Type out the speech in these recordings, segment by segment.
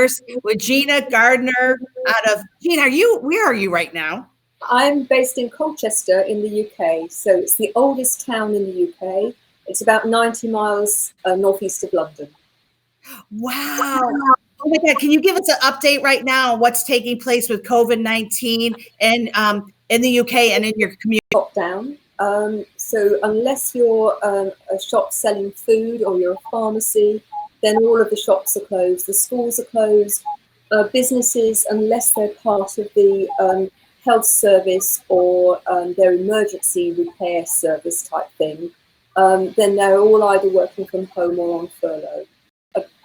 course, with Gina Gardiner Gina, where are you right now? I'm based in Colchester in the UK. So it's the oldest town in the UK. It's about 90 miles northeast of London. Wow. Oh my God. Can you give us an update right now on what's taking place with COVID-19 and in the UK and in your community? Lockdown. So unless you're a shop selling food or you're a pharmacy, then all of the shops are closed. The schools are closed. Businesses, unless they're part of the health service or their emergency repair service type thing, then they're all either working from home or on furlough.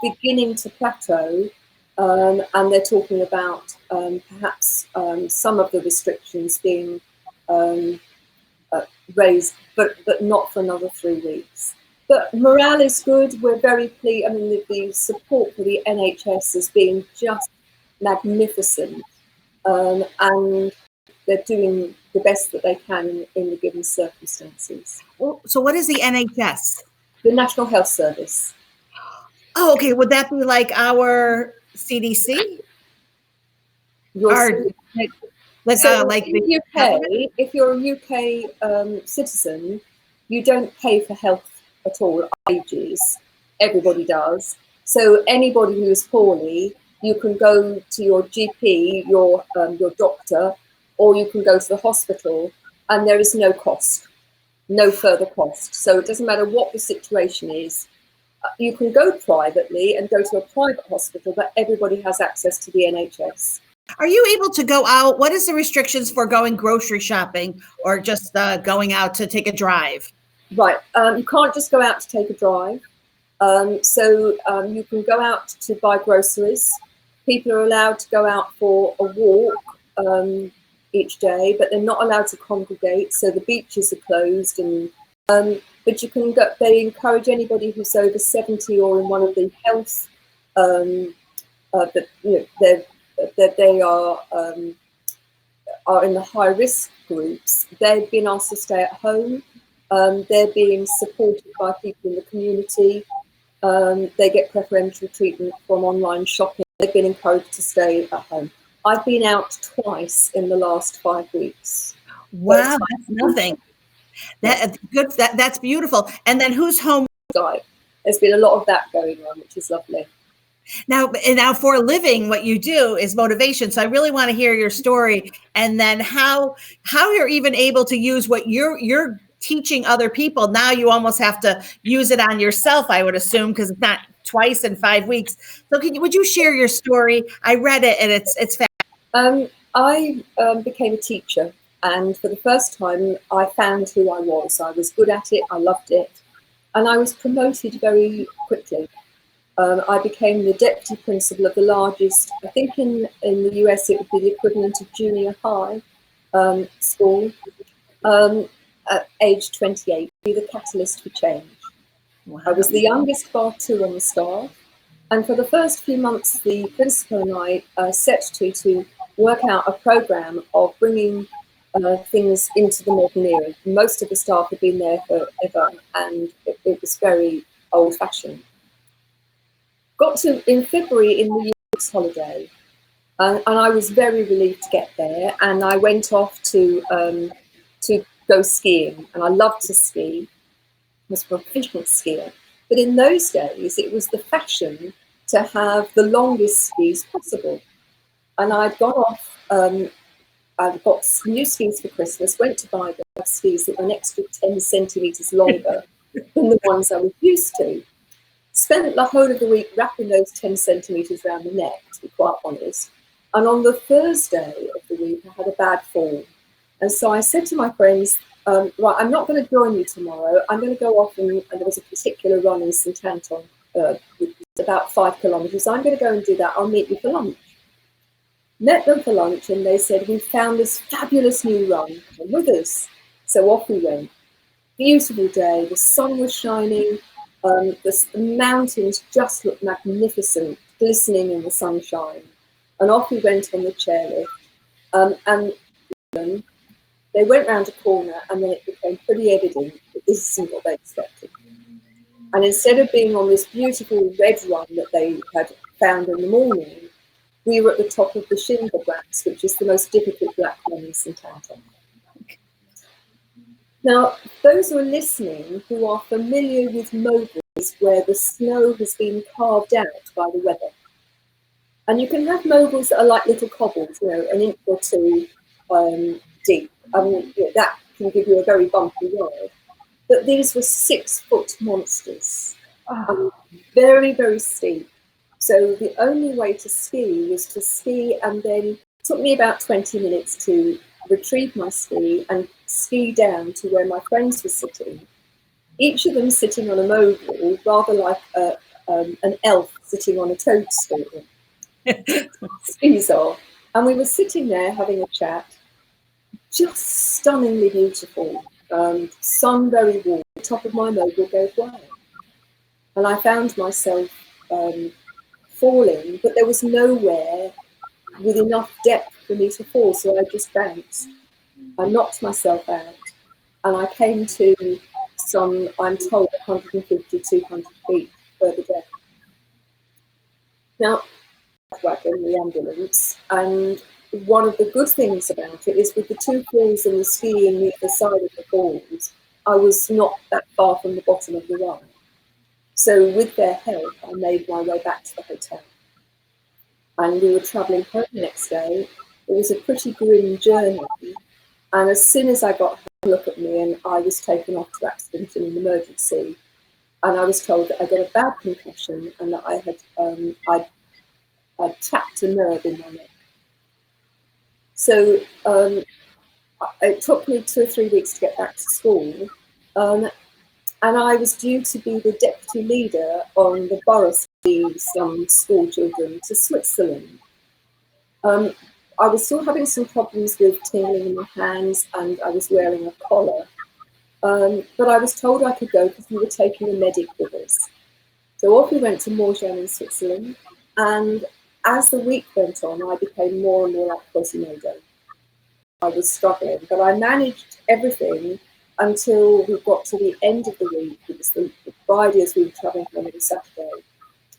Beginning to plateau, and they're talking about perhaps some of the restrictions being raised, but not for another 3 weeks. But morale is good. We're very pleased. I mean, the support for the NHS has been just magnificent, and they're doing the best that they can in the given circumstances. So what is the NHS? The National Health Service. Oh, okay. Would that be like our CDC? In the UK, if you're a UK citizen, you don't pay for health at all, wages. Everybody does. So anybody who is poorly, you can go to your GP, your doctor, or you can go to the hospital, and there is no cost, no further cost. So it doesn't matter what the situation is. You can go privately and go to a private hospital, but everybody has access to the NHS. Are you able to go out? What is the restrictions for going grocery shopping or just going out to take a drive? Right. You can't just go out to take a drive. So you can go out to buy groceries. People are allowed to go out for a walk each day, but they're not allowed to congregate. So the beaches are closed, and but you can go. They encourage anybody who's over 70 or in one of the health that they are in the high risk groups. They've been asked to stay at home. They're being supported by people in the community. They get preferential treatment from online shopping. They've been encouraged to stay at home. I've been out twice in the last 5 weeks. Wow, that's nothing. That's good. That's beautiful. And then who's home? There's been a lot of that going on, which is lovely. Now for a living, what you do is motivation. So I really want to hear your story, and then how you're even able to use what you're teaching other people. Now you almost have to use it on yourself, I would assume, because it's not twice in 5 weeks. So would you share your story? I read it, and it's fascinating. I became a teacher, and for the first time, I found who I was. I was good at it. I loved it, and I was promoted very quickly. I became the deputy principal of the largest, I think in the US it would be the equivalent of junior high school, at age 28, be the catalyst for change. Wow. I was the youngest bar 2 on the staff, and for the first few months the principal and I set to work out a programme of bringing things into the modern era. Most of the staff had been there forever, and it was very old-fashioned. Got to in February in the US holiday, and I was very relieved to get there. And I went off to go skiing, and I loved to ski. I was a proficient skier, but in those days it was the fashion to have the longest skis possible. And I'd got off. I'd got new skis for Christmas. Went to buy the skis that were an extra 10 centimeters longer than the ones I was used to. Spent the whole of the week wrapping those 10 centimetres around the neck, to be quite honest. And on the Thursday of the week, I had a bad fall. And so I said to my friends, right, I'm not going to join you tomorrow. I'm going to go off, and there was a particular run in St Anton, which was about 5 kilometres. I'm going to go and do that. I'll meet you for lunch. Met them for lunch, and they said, we found this fabulous new run. Come with us. So off we went. Beautiful day. The sun was shining. The mountains just looked magnificent, glistening in the sunshine. And off we went on the chairlift. And they went round a corner, and then it became pretty evident that this isn't what they expected. And instead of being on this beautiful red run that they had found in the morning, We were at the top of the Shingle Blacks, which is the most difficult black one in St Anton. Now, those who are listening who are familiar with moguls where the snow has been carved out by the weather, and you can have moguls that are like little cobbles, you know, an inch or two deep. I mean, that can give you a very bumpy ride. But these were 6-foot monsters, very, very steep. So the only way to ski was to ski, and then it took me about 20 minutes to retrieve my ski and ski down to where my friends were sitting, each of them sitting on a mogul, rather like an elf sitting on a toadstool. Skis off. And we were sitting there having a chat, just stunningly beautiful. Sun very warm, the top of my mogul gave way. And I found myself falling, but there was nowhere with enough depth for me to fall, so I just bounced. I knocked myself out, and I came to some, I'm told, 150, 200 feet further down. Now, wagon, the ambulance, and one of the good things about it is with the 2 falls and the skiing either side of the falls, I was not that far from the bottom of the run. So with their help, I made my way back to the hotel. And we were travelling home the next day. It was a pretty grim journey. And as soon as I got home, look at me, and I was taken off to accident in an emergency. And I was told that I got a bad concussion and that I had I'd trapped a nerve in my neck. So it took me 2 or 3 weeks to get back to school. And I was due to be the deputy leader on the borough ski some school children to Switzerland. I was still having some problems with tingling in my hands, and I was wearing a collar. But I was told I could go because we were taking a medic with us. So off we went to Morjan in Switzerland, and as the week went on, I became more and more like Quasimodo. I was struggling, but I managed everything until we got to the end of the week. It was the Friday as we were travelling home on Saturday.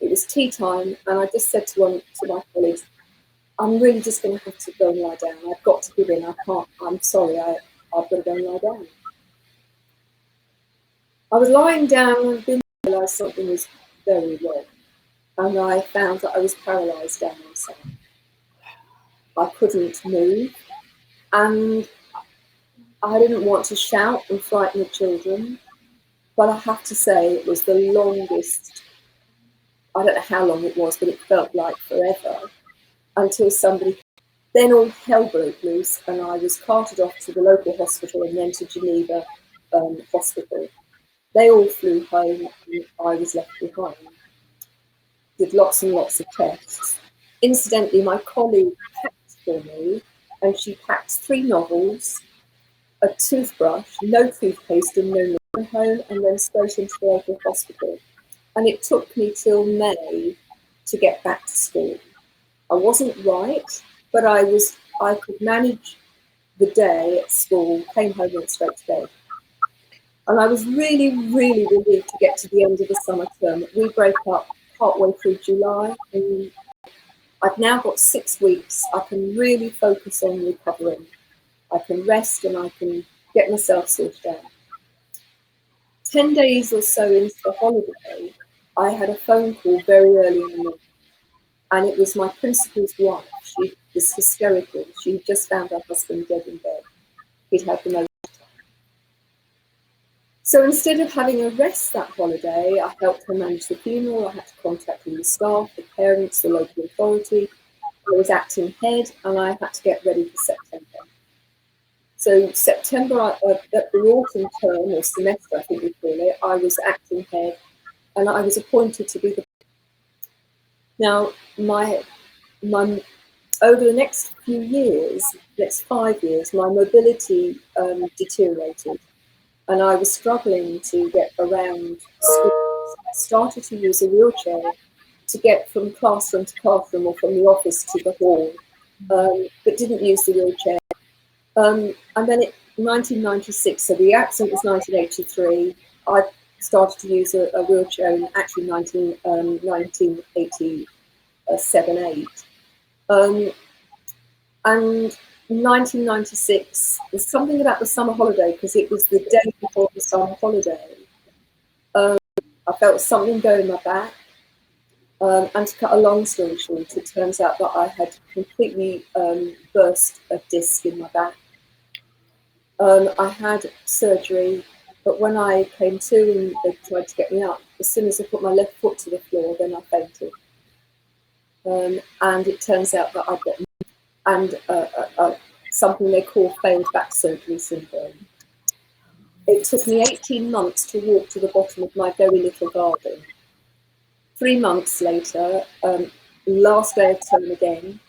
It was tea time, and I just said to my colleagues, I'm really just going to have to go and lie down. I've got to give in. I can't. I'm sorry. I've got to go and lie down. I was lying down and I realised something was very wrong. And I found that I was paralysed down my side. I couldn't move. And I didn't want to shout and frighten the children. But I have to say it was the longest, I don't know how long it was, but it felt like forever. Until somebody, then all hell broke loose, and I was carted off to the local hospital and then to Geneva hospital. They all flew home, and I was left behind. Did lots and lots of tests. Incidentally, my colleague packed for me, and she packed 3 novels, a toothbrush, no toothpaste, and no milk home, and then straight into the local hospital. And it took me till May to get back to school. I wasn't right, but I could manage the day at school, came home, went straight to bed. And I was really, really relieved to get to the end of the summer term. We break up partway through July, and I've now got 6 weeks. I can really focus on recovering. I can rest and I can get myself sorted out. 10 days or so into the holiday, I had a phone call very early in the morning. And it was my principal's wife. She was hysterical. She just found her husband dead in bed. He'd had the most time. So instead of having a rest that holiday, I helped her manage the funeral. I had to contact all the staff, the parents, the local authority. I was acting head, and I had to get ready for September. So September, at the autumn term, or semester, I think we call it, I was acting head, and I was appointed to be the. Now, my over the next few years, next 5 years, my mobility deteriorated, and I was struggling to get around schools. I started to use a wheelchair to get from classroom to classroom or from the office to the hall, but didn't use the wheelchair. And then in 1996, so the accident was 1983, I started to use a wheelchair in actually 1987, 8. And 1996, there's something about the summer holiday, because it was the day before the summer holiday. I felt something go in my back. And to cut a long story short, it turns out that I had completely burst a disc in my back. I had surgery, but when I came to and they tried to get me up, as soon as I put my left foot to the floor, then I fainted. And it turns out that I've got something they call failed back surgery syndrome. It took me 18 months to walk to the bottom of my very little garden. 3 months later, last day of term again,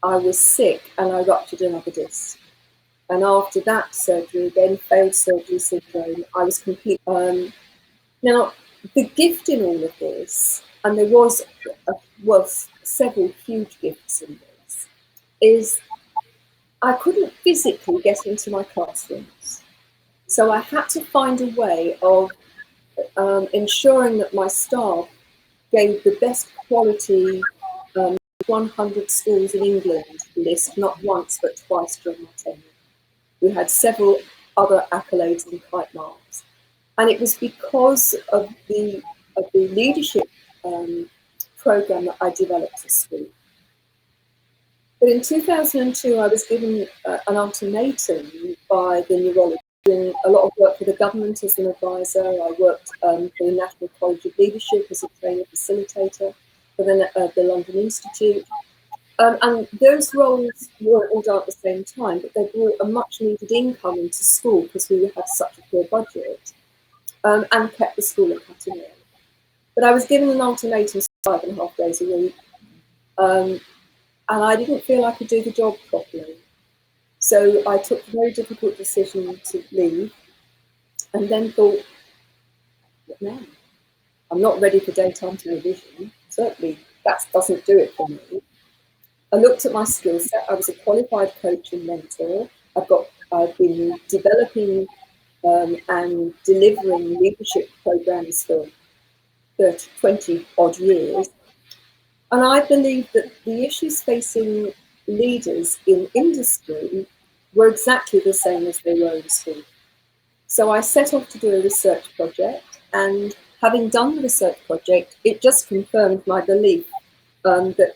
I was sick and I ruptured another disc. And after that surgery, again, failed surgery syndrome, I was completely... now, the gift in all of this, and there was several huge gifts in this, is I couldn't physically get into my classrooms. So I had to find a way of ensuring that my staff gave the best quality 100 schools in England list, not once but twice during my tenure. We had several other accolades and kite marks. And it was because of the leadership program that I developed at school. But in 2002, I was given an ultimatum by the neurologist, doing a lot of work for the government as an advisor. I worked for the National College of Leadership as a trainer facilitator for the London Institute. And those roles weren't all done at the same time, but they brought a much needed income into school because we had such a poor budget, and kept the school at cutting edge. But I was given an ultimatum 5.5 days a week, and I didn't feel I could do the job properly. So I took the very difficult decision to leave, and then thought, what now? I'm not ready for daytime television. Certainly that doesn't do it for me. I looked at my skill set. I was a qualified coach and mentor. I've been developing and delivering leadership programs for 20 odd years. And I believe that the issues facing leaders in industry were exactly the same as they were in school. So I set off to do a research project, and having done the research project, it just confirmed my belief that,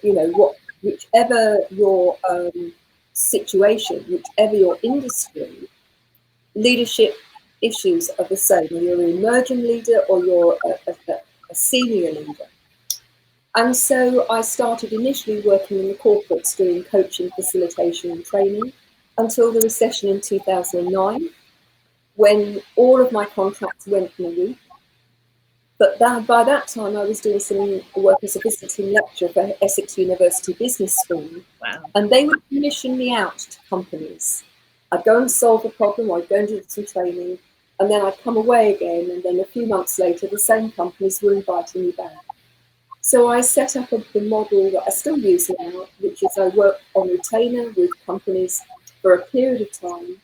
whichever your situation, whichever your industry, leadership issues are the same, whether you're an emerging leader or you're a senior leader. And so I started initially working in the corporates doing coaching, facilitation and training until the recession in 2009, when all of my contracts went from a roof. But by that time, I was doing some work as a visiting lecturer for Essex University Business School. Wow. And they would commission me out to companies. I'd go and solve a problem, or I'd go and do some training, and then I'd come away again. And then a few months later, the same companies were inviting me back. So I set up the model that I still use now, which is I work on retainer with companies for a period of time.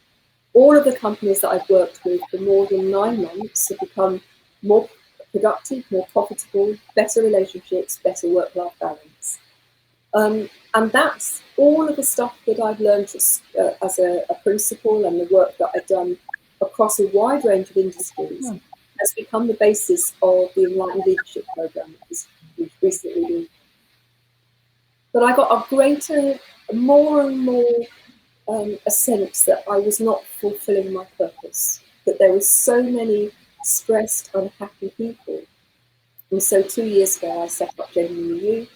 All of the companies that I've worked with for more than 9 months have become more productive, more profitable, better relationships, better work-life balance. And that's all of the stuff that I've learned as a principal, and the work that I've done across a wide range of industries has become the basis of the Enlightened Leadership Program that we've recently been. But I got more and more a sense that I was not fulfilling my purpose, that there were so many stressed, unhappy people. And so 2 years ago, I set up Genuinely You,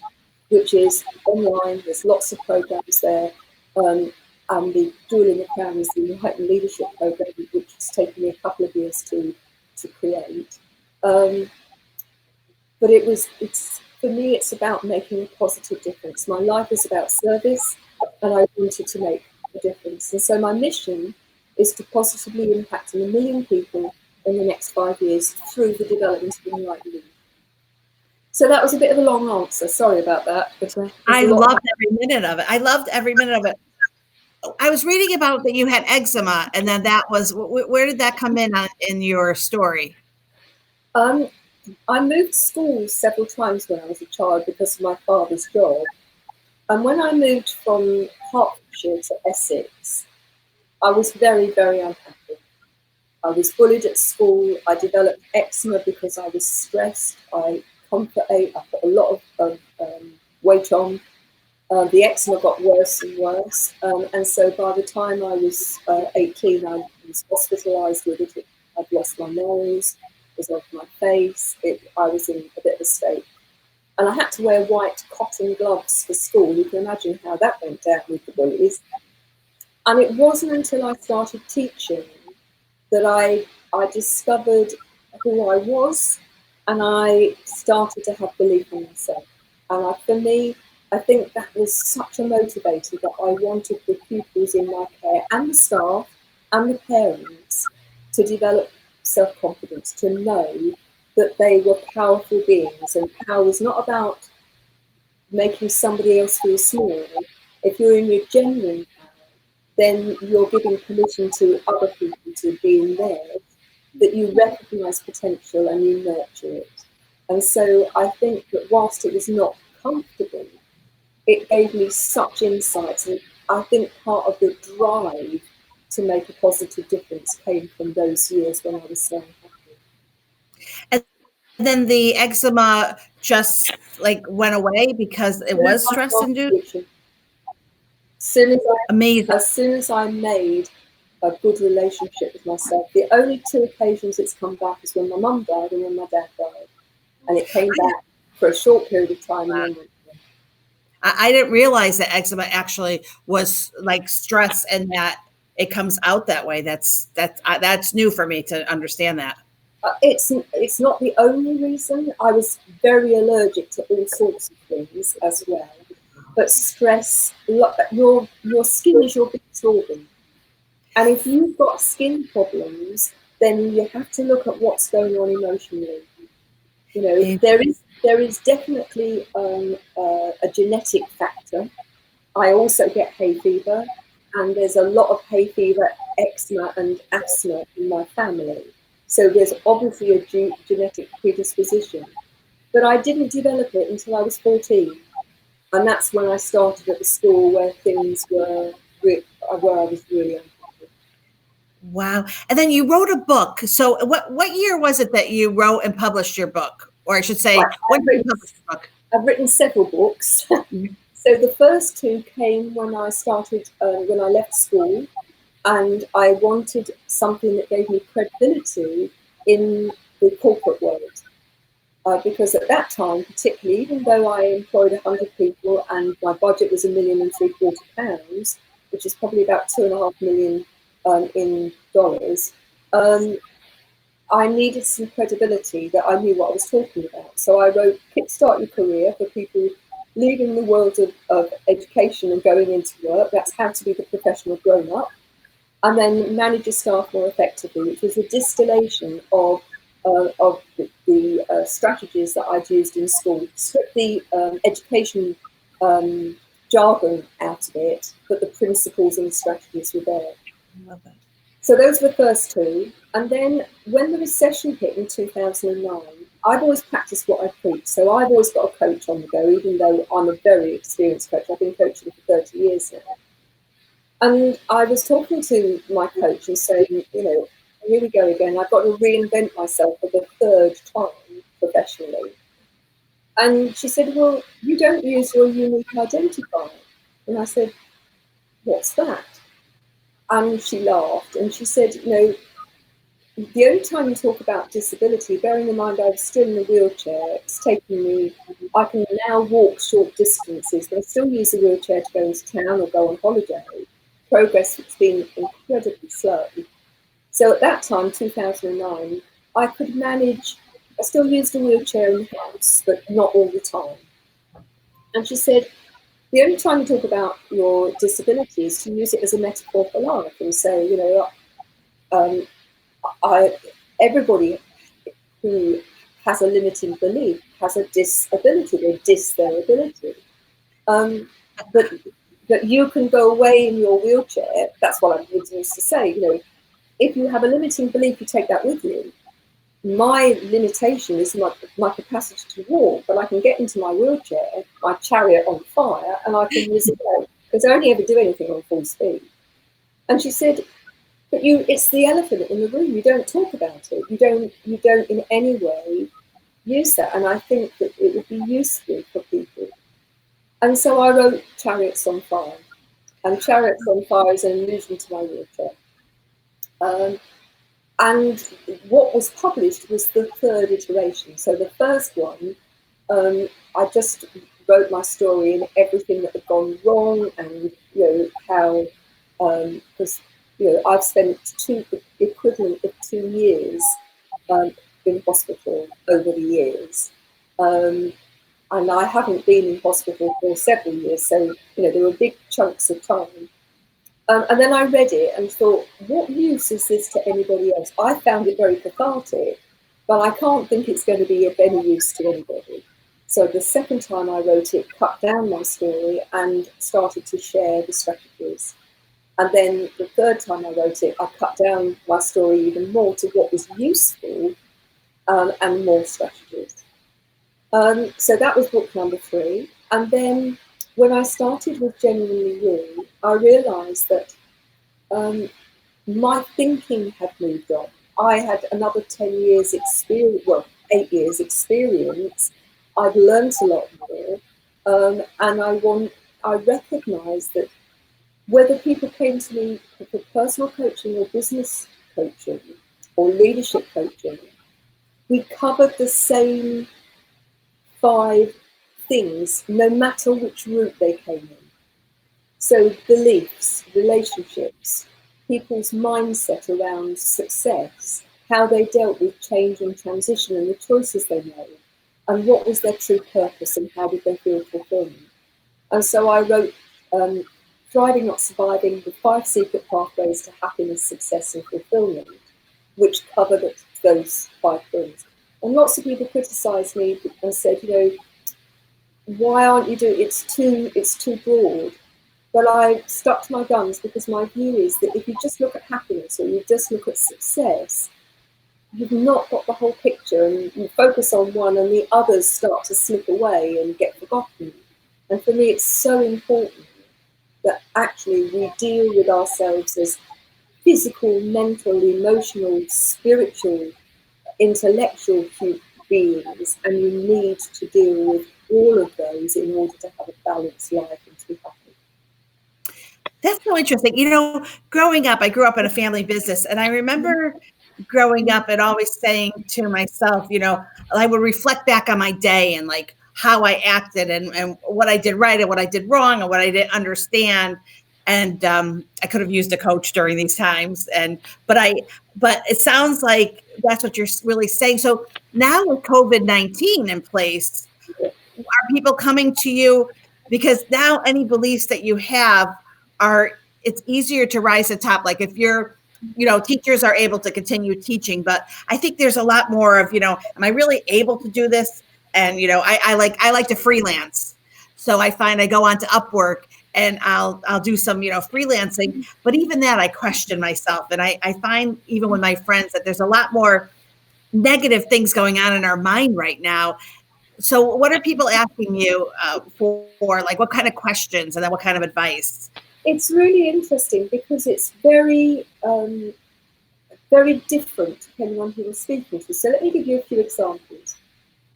which is online. There's lots of programs there. And the Jewel in the Crown is the Enlightened Leadership Program, which has taken me a couple of years to create. But for me, it's about making a positive difference. My life is about service, and I wanted to make a difference. And so my mission is to positively impact 1 million people in the next 5 years through the development of Enlightened Leadership. So that was a bit of a long answer. Sorry about that. But I loved every minute of it. I loved every minute of it. I was reading about that you had eczema, and then that was, where did that come in your story? I moved schools several times when I was a child because of my father's job. And when I moved from Hertfordshire to Essex, I was very, very unhappy. I was bullied at school. I developed eczema because I was stressed. I comfort ate. I put a lot of weight on. The eczema got worse and worse. And so by the time I was 18, I was hospitalised with it. I'd lost my nose, it was off my face. I was in a bit of a state. And I had to wear white cotton gloves for school. You can imagine how that went down with the bullies. And it wasn't until I started teaching that I discovered who I was, and I started to have belief in myself. And for me, I think that was such a motivator that I wanted the pupils in my care and the staff and the parents to develop self-confidence, to know that they were powerful beings. And power is not about making somebody else feel small. If you're in your genuine power, then you're giving permission to other people to be in theirs, that you recognise potential and you nurture it. And so I think that whilst it was not comfortable, it gave me such insights. And I think part of the drive to make a positive difference came from those years when I was so unhappy. And then the eczema just like went away because it was stress induced. Amazing. As soon as I made a good relationship with myself, the only two occasions it's come back is when my mum died and when my dad died. And it came back for a short period of time. Wow. I didn't realize that eczema actually was like stress and that it comes out that way. That's new for me to understand that. It's not the only reason. I was very allergic to all sorts of things as well. But stress, your skin is your biggest organ. And if you've got skin problems, then you have to look at what's going on emotionally. You know, there is definitely a genetic factor. I also get hay fever, and there's a lot of hay fever, eczema and asthma in my family. So there's obviously a genetic predisposition. But I didn't develop it until I was 14. And that's when I started at the school where things were, where I was really unhappy. Wow. And then you wrote a book. So what year was it that you wrote and published your book? Or I should say, when did you publish your book? I've written several books. So the first two came when I started, when I left school, and I wanted something that gave me credibility in the corporate world. Because at that time, particularly, even though I employed 100 people and my budget was £1.75 million, which is probably about $2.5 million in dollars, I needed some credibility that I knew what I was talking about. So I wrote Kickstart Your Career for people leaving the world of education and going into work. That's how to be the professional grown-up. And then Manage Your Staff More Effectively, which was a distillation of the strategies that I'd used in school. Strip the education jargon out of it, but the principles and the strategies were there. I love that. So those were the first two. And then when the recession hit in 2009, I've always practiced what I preach. So I've always got a coach on the go, even though I'm a very experienced coach. I've been coaching for 30 years now. And I was talking to my coach and saying, you know, here we go again. I've got to reinvent myself for the third time professionally. And she said, well, you don't use your unique identifier. And I said, what's that? And she laughed and she said, you know, the only time you talk about disability, bearing in mind I was still in a wheelchair, it's taken me, I can now walk short distances, but I still use a wheelchair to go into town or go on holiday. Progress has been incredibly slow. So at that time, 2009, I could manage, I still used a wheelchair in the house, but not all the time. And she said, the only time you talk about your disability is to use it as a metaphor for life and say, you know, everybody who has a limiting belief has a disability, they dis their ability. But you can go away in your wheelchair. That's what I used to say, you know, if you have a limiting belief, you take that with you. my limitation is my capacity to walk, but I can get into my wheelchair, my chariot on fire, and I can whiz away, because I only ever do anything on full speed. And she said, but it's the elephant in the room. You don't talk about it. You don't in any way use that. And I think that it would be useful for people. And so I wrote Chariots on Fire. And Chariots on Fire is an allusion to my wheelchair. And what was published was the third iteration. So the first one, I just wrote my story and everything that had gone wrong, and how, because I've spent the equivalent of 2 years in hospital over the years, and I haven't been in hospital for several years. So there were big chunks of time. And then I read it and thought, what use is this to anybody else? I found it very cathartic, but I can't think it's going to be of any use to anybody. So the second time I wrote it, cut down my story and started to share the strategies. And then the third time I wrote it, I cut down my story even more to what was useful, and more strategies. So that was book number 3. And then when I started with Genuinely You, I realised that my thinking had moved on. I had another 10 years experience, 8 years experience. I'd learned a lot more, and I recognised that whether people came to me for personal coaching or business coaching or leadership coaching, we covered the same 5 things, no matter which route they came in. So beliefs, relationships, people's mindset around success, how they dealt with change and transition and the choices they made, and what was their true purpose and how did they feel fulfillment. And so I wrote Thriving Not Surviving, the 5 Secret Pathways to Happiness, Success and Fulfillment, which covered those 5 things. And lots of people criticised me and said, why aren't you doing it? It's too broad. But I stuck to my guns, because my view is that if you just look at happiness or you just look at success, you've not got the whole picture, and you focus on one and the others start to slip away and get forgotten. And for me, it's so important that actually we deal with ourselves as physical, mental, emotional, spiritual, intellectual beings, and you need to deal with all of those in order to have a balanced life and to be happy. That's so interesting. Growing up, I grew up in a family business, and I remember growing up and always saying to myself, I would reflect back on my day and like how I acted and what I did right and what I did wrong and what I didn't understand. And I could have used a coach during these times. But it sounds like that's what you're really saying. So now with COVID-19 in place, are people coming to you because now any beliefs that you have it's easier to rise to the top? Like if you're, teachers are able to continue teaching, but I think there's a lot more of, am I really able to do this? And, I like to freelance. So I find I go on to Upwork and I'll do some, freelancing, but even that I question myself. And I find even with my friends that there's a lot more negative things going on in our mind right now. So what are people asking you for? Like what kind of questions and then what kind of advice? It's really interesting because it's very, very different depending on who you're speaking to. So let me give you a few examples.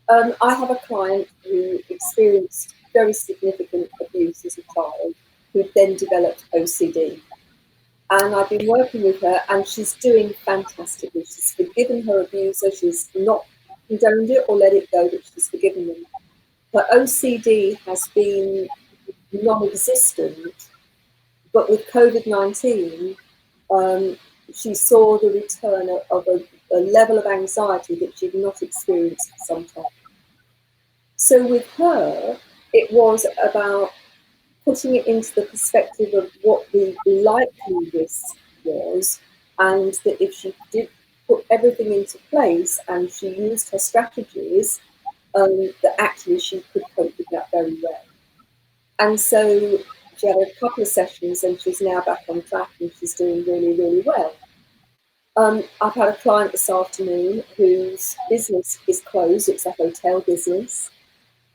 I have a client who experienced very significant abuse as a child, who then developed OCD. And I've been working with her, and she's doing fantastically. She's forgiven her abuser. She's not condoned it or let it go, but she's forgiven them. Her OCD has been non-existent. But with COVID-19, she saw the return of a level of anxiety that she'd not experienced for some time. So with her, it was about putting it into the perspective of what the likely risk was, and that if she did put everything into place and she used her strategies, that actually she could cope with that very well. And so she had a couple of sessions and she's now back on track and she's doing really, really well. I've had a client this afternoon whose business is closed. It's a hotel business.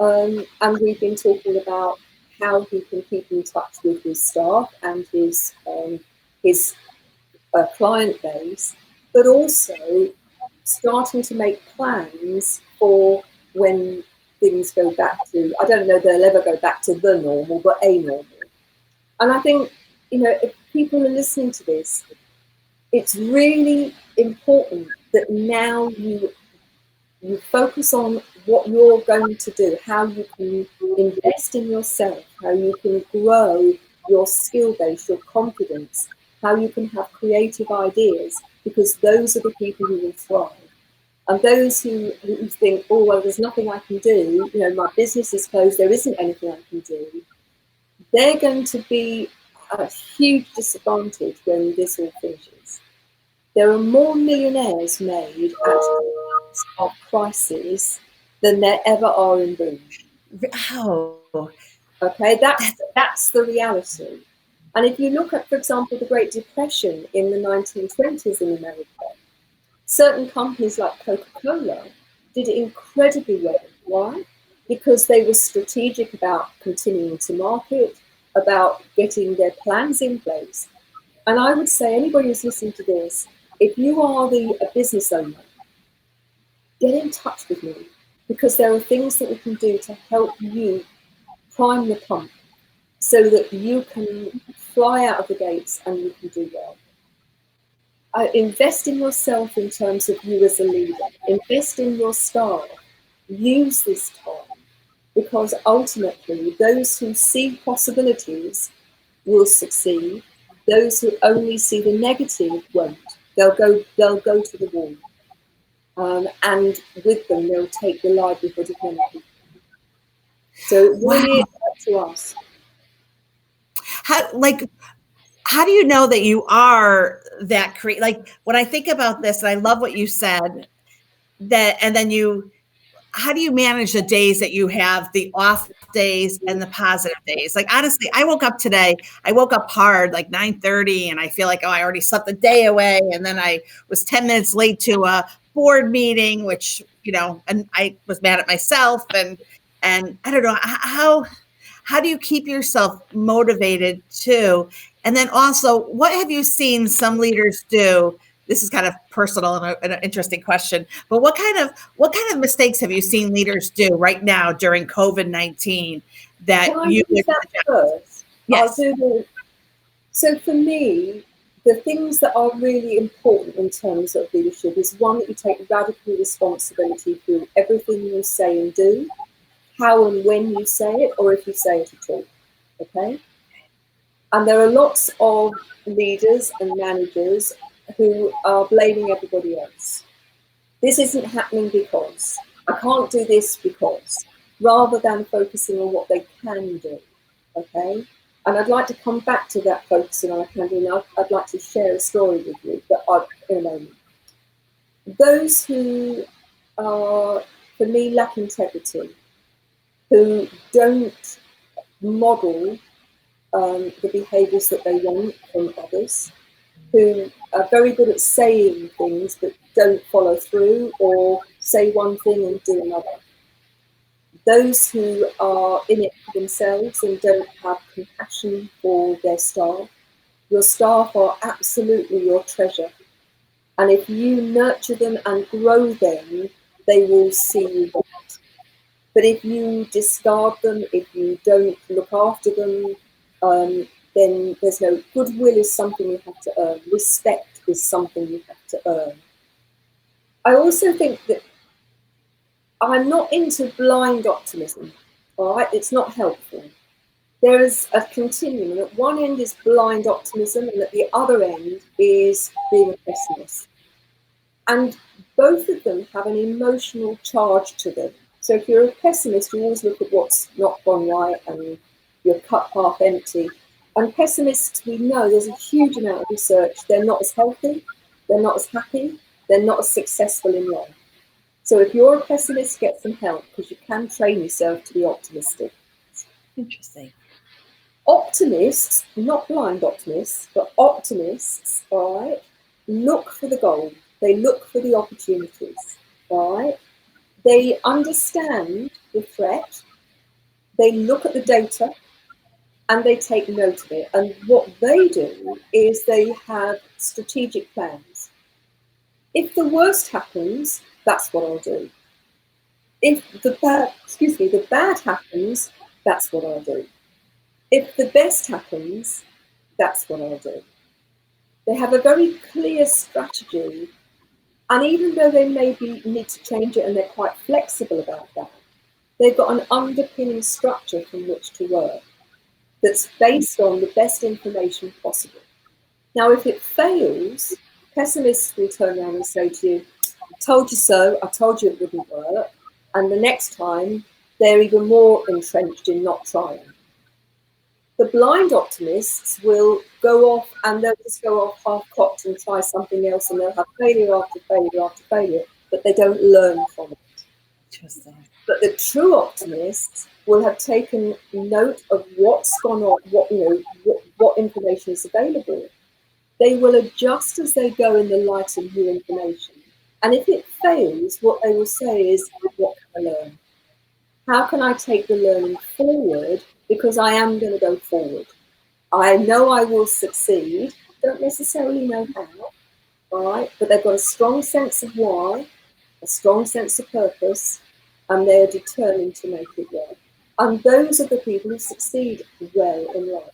And we've been talking about how he can keep in touch with his staff and his client base, but also starting to make plans for when things go back to, I don't know they'll ever go back to the normal, but a normal. And I think, if people are listening to this, it's really important that now you focus on what you're going to do, how you can invest in yourself, how you can grow your skill base, your confidence, how you can have creative ideas, because those are the people who will thrive. And those who think, oh, well, there's nothing I can do, my business is closed, there isn't anything I can do, they're going to be at a huge disadvantage when this all finishes. There are more millionaires made of crisis than there ever are in boom. Wow. Okay, that's the reality. And if you look at, for example, the Great Depression in the 1920s in America, certain companies like Coca-Cola did incredibly well. Why? Because they were strategic about continuing to market, about getting their plans in place. And I would say anybody who's listening to this, if you are a business owner, get in touch with me, because there are things that we can do to help you prime the pump so that you can fly out of the gates and you can do well. Invest in yourself in terms of you as a leader. Invest in your staff. Use this time, because ultimately those who see possibilities will succeed. Those who only see the negative won't. They'll go to the wall. And with them, they'll take the livelihood of many people. So it really is up to us. How do you know that you are that creative? Like, when I think about this, and I love what you said, and then how do you manage the days that you have, the off days and the positive days? Like, honestly, I woke up hard, like 9:30, and I feel like, I already slept the day away. And then I was 10 minutes late to a board meeting, which, and I was mad at myself. And I don't know, how do you keep yourself motivated too? And then also, what have you seen some leaders do? This is kind of personal and an interesting question, but what kind of mistakes have you seen leaders do right now during COVID-19 that Can you I do that first? Yes. So for me, the things that are really important in terms of leadership is, one, that you take radical responsibility for everything you say and do, how and when you say it, or if you say it at all. Okay? And there are lots of leaders and managers who are blaming everybody else. This isn't happening because, I can't do this because, rather than focusing on what they can do. Okay? And I'd like to come back to that focusing on what I can do now. I'd like to share a story with you in a moment. Those who are, for me, lack integrity, who don't model the behaviours that they want from others, who are very good at saying things but don't follow through, or say one thing and do another. Those who are in it for themselves and don't have compassion for their staff. Your staff are absolutely your treasure. And if you nurture them and grow them, they will see you that. But if you discard them, if you don't look after them, then there's no goodwill is something you have to earn. Respect is something you have to earn. I also think that I'm not into blind optimism. All right, it's not helpful. There is a continuum, and at one end is blind optimism, and at the other end is being a pessimist. And both of them have an emotional charge to them. So if you're a pessimist, you always look at what's not gone right and your cup half empty. And pessimists, we know there's a huge amount of research. They're not as healthy, they're not as happy, they're not as successful in life. So if you're a pessimist, get some help, because you can train yourself to be optimistic. Interesting. Optimists, not blind optimists, but optimists, all right, look for the gold. They look for the opportunities, right? They understand the threat. They look at the data and they take note of it. And what they do is they have strategic plans. If the worst happens, that's what I'll do. If the bad happens, that's what I'll do. If the best happens, that's what I'll do. They have a very clear strategy, and even though they maybe need to change it and they're quite flexible about that, they've got an underpinning structure from which to work that's based on the best information possible. Now, if it fails, pessimists will turn around and say to you, I told you so, I told you it wouldn't work. And the next time, they're even more entrenched in not trying. The blind optimists will go off and they'll just go off half-cocked and try something else, and they'll have failure after failure after failure, but they don't learn from it. Interesting. But the true optimists will have taken note of what's gone on, what information is available. They will adjust as they go in the light of new information. And if it fails, what they will say is, what can I learn? How can I take the learning forward? Because I am going to go forward. I know I will succeed. Don't necessarily know how, right? But they've got a strong sense of why, a strong sense of purpose, and they're determined to make it work. And those are the people who succeed well in life.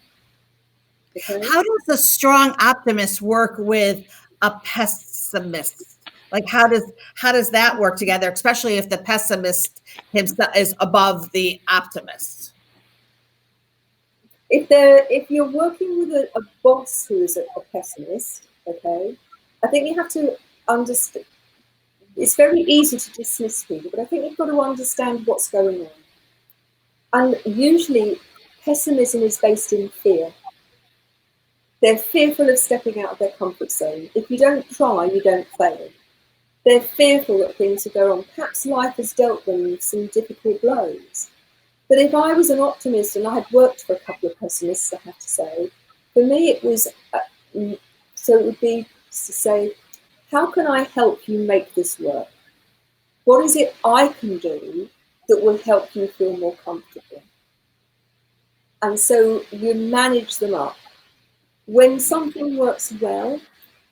Okay? How does a strong optimist work with a pessimist? Like how does that work together, especially if the pessimist himself is above the optimist? If you're working with a boss who is a pessimist, okay, I think you have to understand. It's very easy to dismiss people, but I think you've got to understand what's going on. And usually, pessimism is based in fear. They're fearful of stepping out of their comfort zone. If you don't try, you don't fail. They're fearful that things will go wrong. Perhaps life has dealt them with some difficult blows. But if I was an optimist, and I had worked for a couple of pessimists, I have to say, for me it was, so it would be to say, how can I help you make this work? What is it I can do that will help you feel more comfortable? And so you manage them up. When something works well,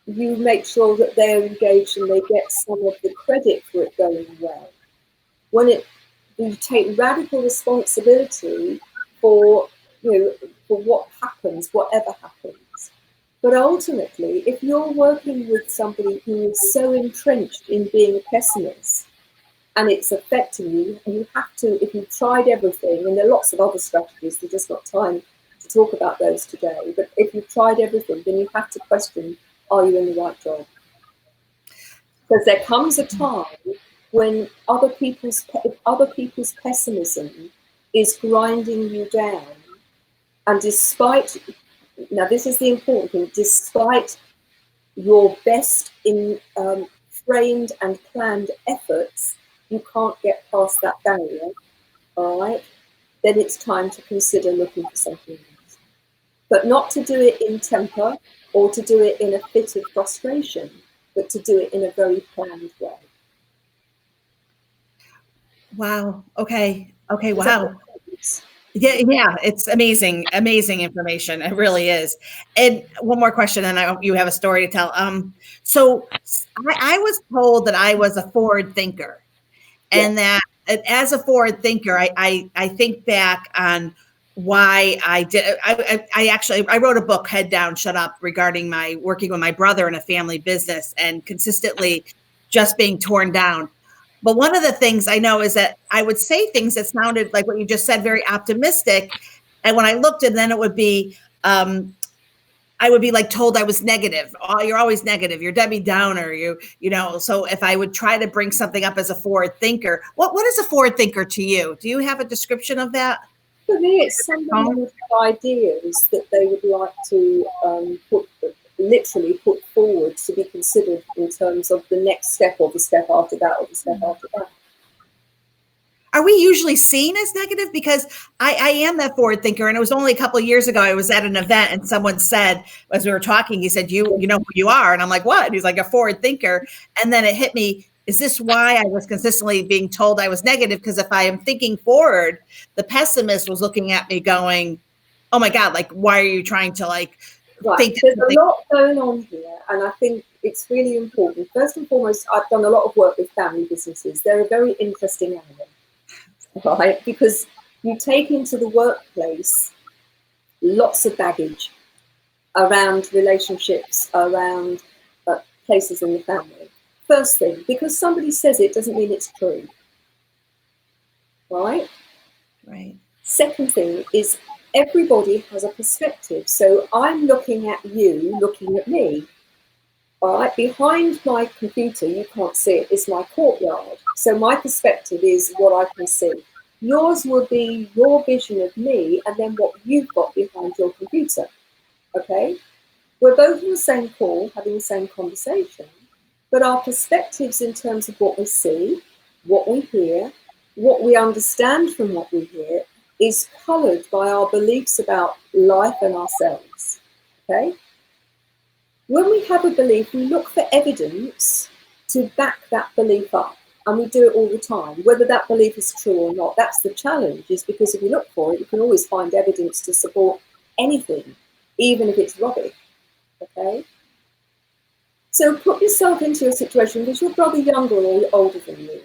you make sure that they're engaged and they get some of the credit for it going well. When you take radical responsibility for what happens, whatever happens. But ultimately, if you're working with somebody who is so entrenched in being a pessimist and it's affecting you, and you have to, if you've tried everything, and there are lots of other strategies, there's just not time to talk about those today, but if you've tried everything, then you have to question, are you in the right job? Because there comes a time when other people's pessimism is grinding you down, and despite, now this is the important thing, despite your best in framed and planned efforts, you can't get past that barrier, all right? Then it's time to consider looking for something else. But not to do it in temper or to do it in a fit of frustration, but to do it in a very planned way. Wow. Okay. Wow. Yeah, it's amazing information. It really is. And one more question, and you have a story to tell. So I was told that I was a forward thinker, and that as a forward thinker, I think back on why I did. I wrote a book, Head Down, Shut Up, regarding my working with my brother in a family business and consistently just being torn down. But one of the things I know is that I would say things that sounded like what you just said, very optimistic. And when I looked, and then it would be, I would be like told I was negative. Oh, you're always negative. You're Debbie Downer. So if I would try to bring something up as a forward thinker, what is a forward thinker to you? Do you have a description of that? For me, it's somebody with ideas that they would like to put forward to be considered in terms of the next step, or the step after that, or the step after that. are we usually seen as negative? Because I am that forward thinker. And it was only a couple of years ago, I was at an event and someone said, as we were talking, he said, you know who you are. And I'm like, what? And he's like, a forward thinker. And then it hit me. Is this why I was consistently being told I was negative? Because if I am thinking forward, the pessimist was looking at me going, oh my God, like, why are you trying to like think? There's a lot going on here. And I think it's really important. First and foremost, I've done a lot of work with family businesses. They're a very interesting animal. Right, because you take into the workplace lots of baggage around relationships, around places in the family. First thing, because somebody says it doesn't mean it's true. Right? Right. Second thing is everybody has a perspective. So I'm looking at you, looking at me. All right, behind my computer, you can't see it, it's my courtyard. So my perspective is what I can see. Yours will be your vision of me and then what you've got behind your computer. Okay? We're both in the same call, having the same conversation, but our perspectives in terms of what we see, what we hear, what we understand from what we hear is coloured by our beliefs about life and ourselves. Okay? When we have a belief, we look for evidence to back that belief up. And we do it all the time, whether that belief is true or not. That's the challenge, is because if you look for it, you can always find evidence to support anything, even if it's rubbish. Okay? So put yourself into a situation, is your brother younger or older than you?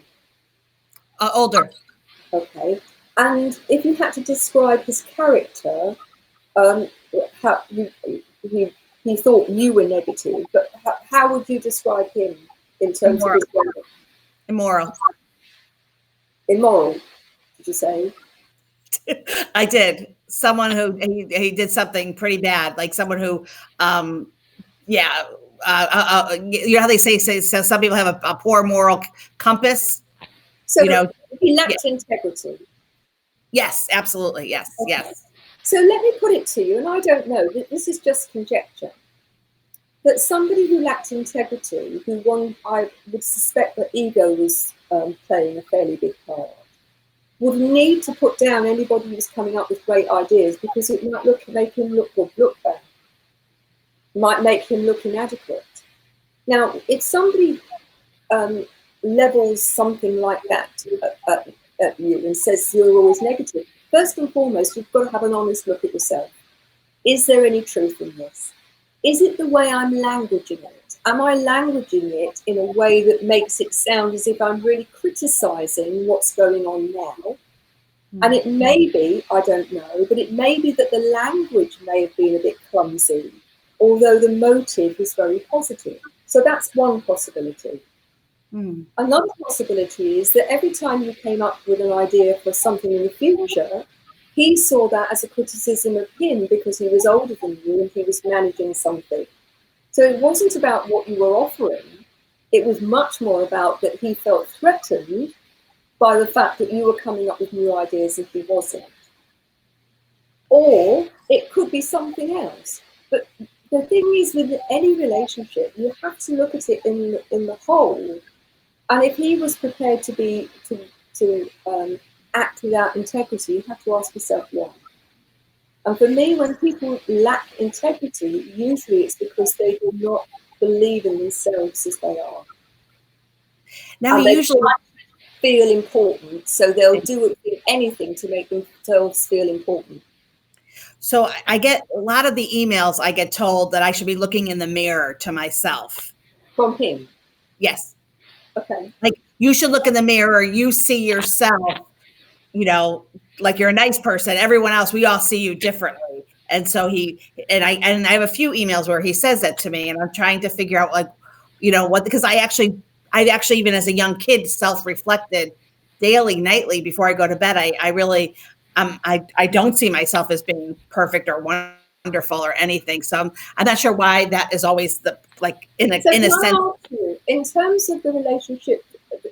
Older. Okay. And if you had to describe his character, how he thought you were negative, but how would you describe him in terms of his brother? Immoral. Immoral, did you say? I did. Someone who he did something pretty bad, like someone who, you know how they say so some people have a poor moral compass. So you know, he lacked integrity. Yes, absolutely. Yes, okay. Yes. So let me put it to you, and I don't know, this is just conjecture, that somebody who lacked integrity, I would suspect that ego was playing a fairly big part, would need to put down anybody who's coming up with great ideas, because it might make him look bad. It might make him look inadequate. Now, if somebody levels something like that at you and says you're always negative, first and foremost, you've got to have an honest look at yourself. Is there any truth in this? Is it the way I'm languaging it? Am I languaging it in a way that makes it sound as if I'm really criticizing what's going on now? Mm-hmm. And it may be, I don't know, but it may be that the language may have been a bit clumsy, although the motive is very positive. So that's one possibility. Another possibility is that every time you came up with an idea for something in the future, he saw that as a criticism of him because he was older than you and he was managing something. So it wasn't about what you were offering. It was much more about that he felt threatened by the fact that you were coming up with new ideas and he wasn't. Or it could be something else. But the thing is, with any relationship, you have to look at it in the whole. And if he was prepared to act without integrity, you have to ask yourself why. And for me, when people lack integrity, usually it's because they do not believe in themselves as they are. Now, and they usually feel important, so they'll do anything to make themselves feel important. So I get a lot of the emails I get told that I should be looking in the mirror to myself. From him? Yes. Okay. Like, you should look in the mirror. You see yourself, like you're a nice person. Everyone else, we all see you differently. And so I have a few emails where he says that to me, and I'm trying to figure out what, because I actually even as a young kid self-reflected daily, nightly before I go to bed. I really, I don't see myself as being perfect or wonderful or anything. So I'm not sure why that is always in a sense. In terms of the relationship,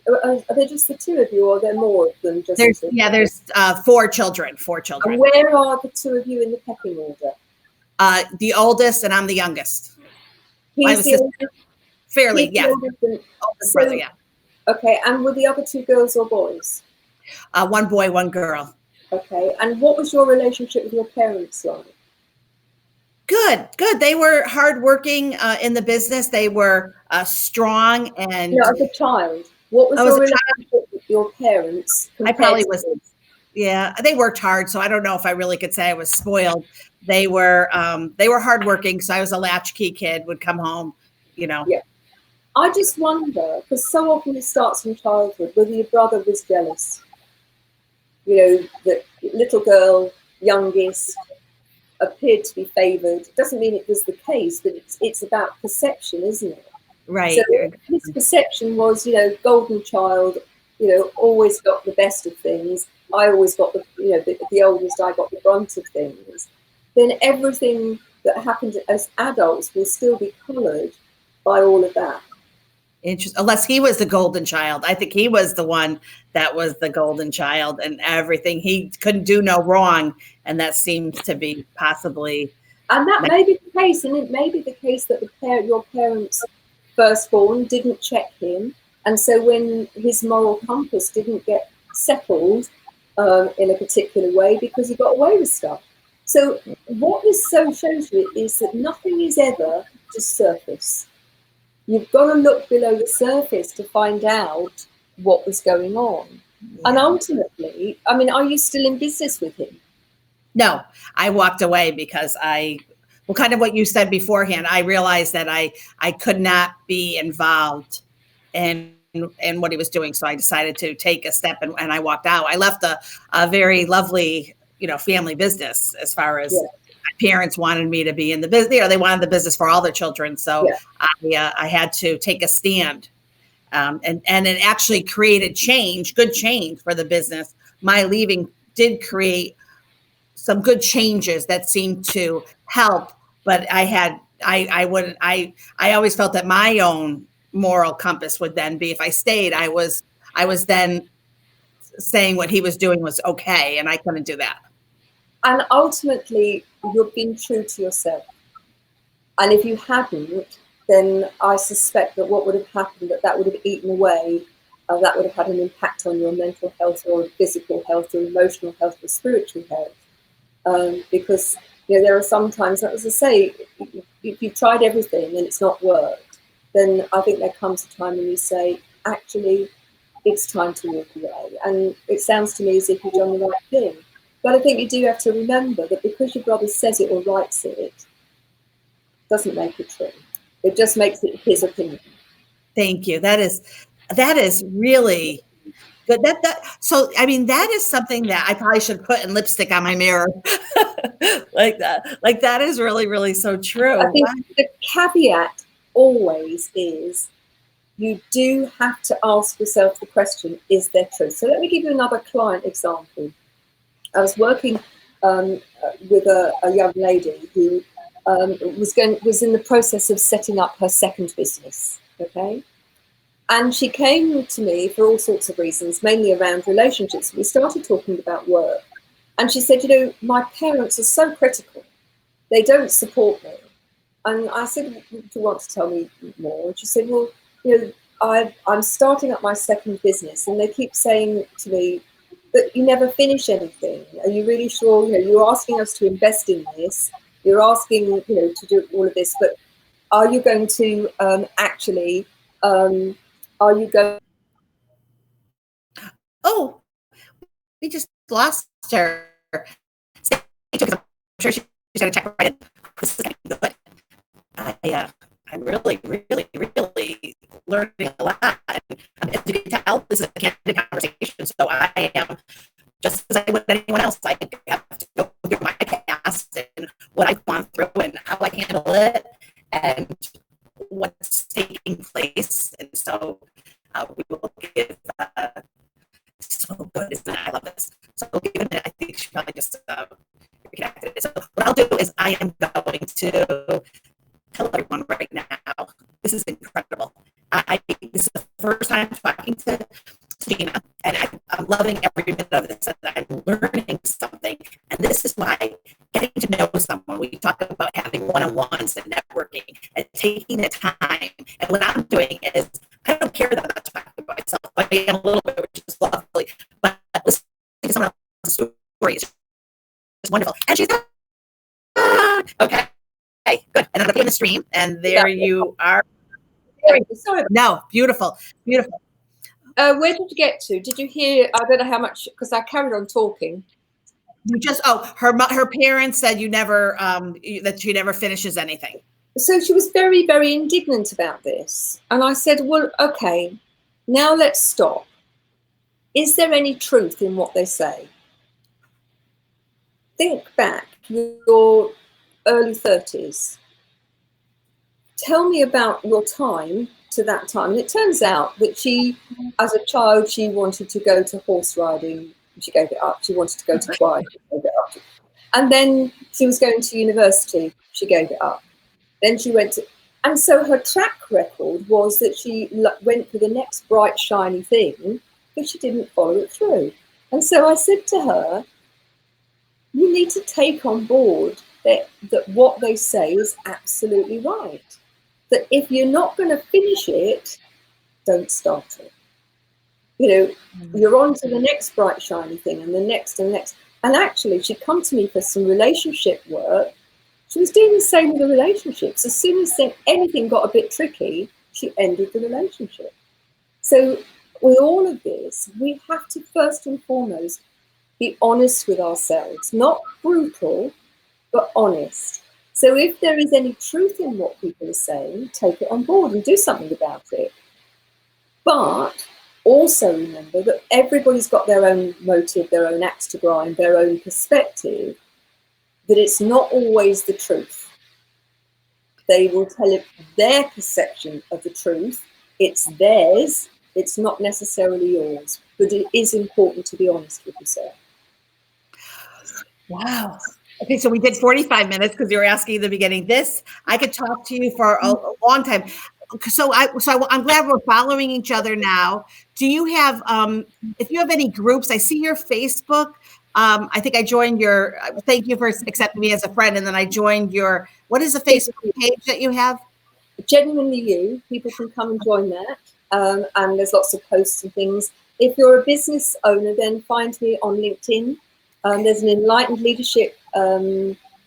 are there just the two of you, or are there more than just there's 4 children. And where are the two of you in the pecking order? The oldest, and I'm the youngest. He's the oldest? Fairly, yeah. Oldest brother, yeah. Okay, and were the other 2 girls or boys? One boy, one girl. Okay. And what was your relationship with your parents like? Good, good. They were hardworking in the business. They were strong, and As a child, what was I was your a child. relationship with your parents I compared probably to was. this? Yeah, they worked hard, so I don't know if I really could say I was spoiled. They were hardworking, so I was a latchkey kid. Would come home, you know. Yeah. I just wonder, because so often it starts from childhood, whether your brother was jealous. The little girl, youngest, appeared to be favoured. It doesn't mean it was the case, but it's about perception, isn't it? So Right. his perception was, golden child, always got the best of things. I always got the oldest, I got the brunt of things. Then everything that happened as adults will still be coloured by all of that. Interesting. Unless he was the golden child. I think he was the one that was the golden child, and everything. He couldn't do no wrong. And that seems to be possibly. And that may be the case, and it may be the case that your parents' firstborn didn't check him, and so when his moral compass didn't get settled in a particular way because he got away with stuff. So what this so shows you is that nothing is ever just surface. You've got to look below the surface to find out what was going on. Yeah. And ultimately, are you still in business with him? No, I walked away because kind of what you said beforehand, I realized that I could not be involved in what he was doing. So I decided to take a step and I walked out. I left a very lovely, family business as far as my parents wanted me to be in the business. They wanted the business for all their children. So I had to take a stand. And it actually created good change for the business. My leaving did create some good changes that seemed to help, but I always felt that my own moral compass would then be, if I stayed, I was then saying what he was doing was okay, and I couldn't do that. And ultimately, you've been true to yourself. And if you hadn't, then I suspect that what would have happened, that would have eaten away, that would have had an impact on your mental health or physical health or emotional health or spiritual health. Because there are some times, as I say, if you've tried everything and it's not worked, then I think there comes a time when you say, actually, it's time to walk away. And it sounds to me as if you've done the right thing. But I think you do have to remember that because your brother says it or writes it, doesn't make it true. It just makes it his opinion. Thank you. That is really good. That is something that I probably should put in lipstick on my mirror. Like that. Like that is really, really so true. I think the caveat always is you do have to ask yourself the question, is there truth? So let me give you another client example. I was working with a young lady who was in the process of setting up her second business, okay? And she came to me for all sorts of reasons, mainly around relationships. We started talking about work. And she said, my parents are so critical. They don't support me. And I said, do you want to tell me more? And she said, well, I'm starting up my second business. And they keep saying to me, but you never finish anything. Are you really sure? You're asking us to invest in this. You're asking, to do all of this. But are you going to actually... are you going? Oh, we just lost her. I'm sure she's going to check right in. This is going to be good. I'm really, really, really learning a lot. As you can tell, this is a candid conversation. So I am, just as I would anyone else, I have to go through my past and what I've gone through and how I handle it and what's taking place. And so we will give so good, isn't it? I love this. So we'll give it a minute. I think she probably just reconnected. So what I'll do is I am going to tell everyone right now, this is incredible. This is the first time talking to Gina, and I'm loving every minute of this, and I'm learning something. And this is why getting to know someone, we talk about having one-on-ones and networking and taking the time. And what I'm doing is, I don't care that I'm not talking about myself. I am a little bit, which is lovely, but It's wonderful. And she's okay. Good. And I'm gonna put in the stream, and there you are. Sorry. No, beautiful, beautiful. Where did you get to? Did you hear? I don't know how much, because I carried on talking. You just her parents said you never that she never finishes anything. So she was very, very indignant about this, and I said, well, okay, now let's stop. Is there any truth in what they say? Think back to your early 30s. Tell me about your time to that time. And it turns out that she, as a child, she wanted to go to horse riding. She gave it up. She wanted to go to choir. She gave it up. And then she was going to university. She gave it up. Then she went to, and so her track record was that she went for the next bright, shiny thing, but she didn't follow it through. And so I said to her, you need to take on board that what they say is absolutely right. That if you're not going to finish it, don't start it. You know, you're on to the next bright, shiny thing, and the next and next. And actually, she'd come to me for some relationship work. She was doing the same with the relationships. As soon as anything got a bit tricky, she ended the relationship. So with all of this, we have to first and foremost be honest with ourselves, not brutal, but honest. So if there is any truth in what people are saying, take it on board and do something about it. But also remember that everybody's got their own motive, their own axe to grind, their own perspective, that it's not always the truth. They will tell it their perception of the truth. It's theirs. It's not necessarily yours. But it is important to be honest with yourself. Wow. Okay, so we did 45 minutes because you were asking in the beginning. This, I could talk to you for a long time. So I'm glad we're following each other now. Do you have, if you have any groups, I see your Facebook. I think I joined your, thank you for accepting me as a friend. And then I joined your, what is the Facebook page that you have? Genuinely You. People can come and join that. And there's lots of posts and things. If you're a business owner, then find me on LinkedIn. There's an Enlightened Leadership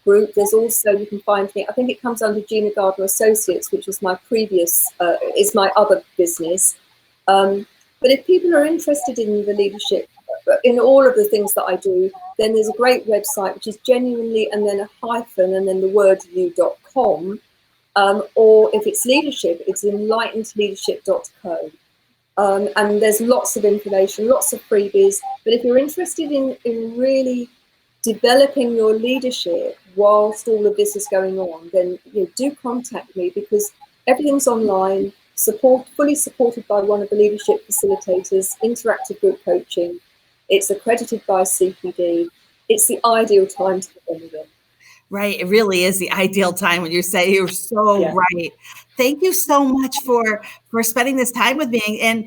group. There's also, you can find me, I think it comes under Gina Gardiner Associates, which was my previous, is my other business. But if people are interested in the leadership, in all of the things that I do, then there's a great website, which is genuinely, and then a hyphen, and then the word you.com. Or if it's leadership, it's enlightenedleadership.co. And there's lots of information, lots of freebies. But if you're interested in really developing your leadership whilst all of this is going on, then do contact me, because everything's online, fully supported by one of the leadership facilitators, interactive group coaching. It's accredited by CPD. It's the ideal time to begin with it. Right. It really is the ideal time when you say you're so right. Thank you so much for spending this time with me. And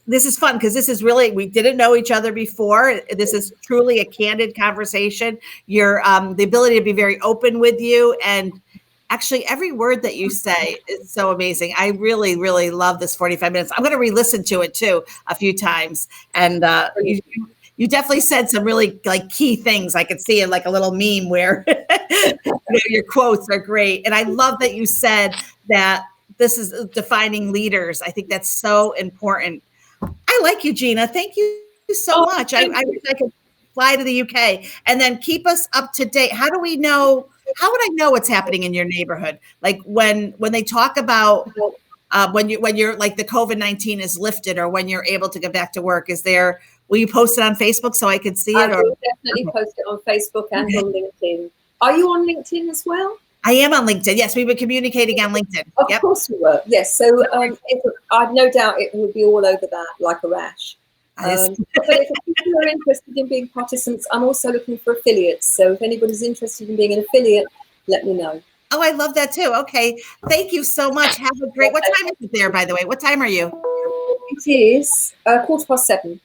this is fun because this is really, we didn't know each other before. This is truly a candid conversation. Your the ability to be very open with you, and actually every word that you say is so amazing. I really, really love this 45 minutes. I'm going to re-listen to it too a few times. And you definitely said some really key things. I could see in a little meme where your quotes are great. And I love that you said that this is defining leaders. I think that's so important. I like you, Gina. Thank you so much. I wish I could fly to the UK and then keep us up to date. How would I know what's happening in your neighborhood? Like when they talk about when you're the COVID-19 is lifted, or when you're able to get back to work, will you post it on Facebook so I can see it? I will definitely post it on Facebook and on LinkedIn. Are you on LinkedIn as well? I am on LinkedIn. Yes, we've been communicating on LinkedIn. Of course we were. Yes. So I've no doubt it will be all over that like a rash. But if people are interested in being participants, I'm also looking for affiliates. So if anybody's interested in being an affiliate, let me know. Oh, I love that too. Okay. Thank you so much. Have a great, what time is it there, by the way? What time are you? It is 7:15.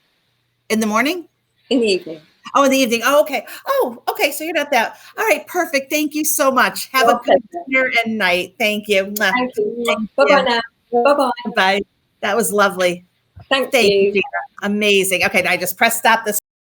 In the morning? In the evening. Oh, in the evening. Oh, okay. Oh, okay. So you're not that. All right. Perfect. Thank you so much. Have a good dinner and night. Thank you. Thank you. Bye-bye now. Bye-bye. Bye. That was lovely. Thank you. Gina. Amazing. Okay. Now I just press stop this.